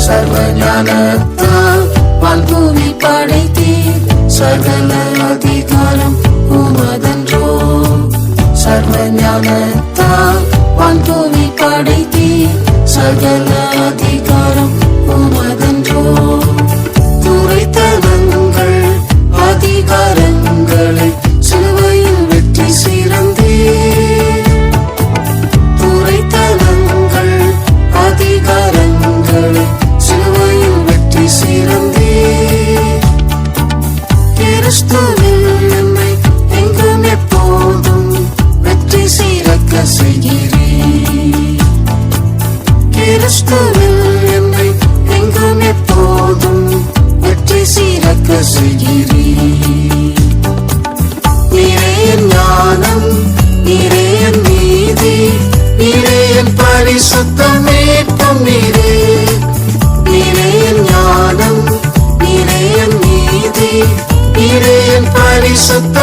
சர்வஞானத்தால் வான்பூமி படைத்தீர். சகல அதிகாரம் உமதன்றோ. சர்வஞானத்தால் வான்பூமி படைத்தீர். சகல அதிகாரம் உமதன்றோ. துரைத்தனங்கள் அதிகாரங்களை சிலுவையில் வெற்றி சிறந்தீர். துரைத்தனங்கள் அதிகாரங்களை சிலுவையில் வெற்றி சிறந்தீர். கிறிஸ்துவில் என்னை எங்கும் எப்போதும் வெற்றி சிறக்க செய்கிறீர். கிறிஸ்துவில் என்னை எங்கும் எப்போதும் வெற்றி சிறக்க செய்கிறீர். நீரே என் ஞானம், நீரே என் நீதி, நீரே என் பரிசுத்தம் மீட்பும் நீரே. நீரே என் ஞானம், நீரே என் நீதி, நீரே என் பரிசுத்த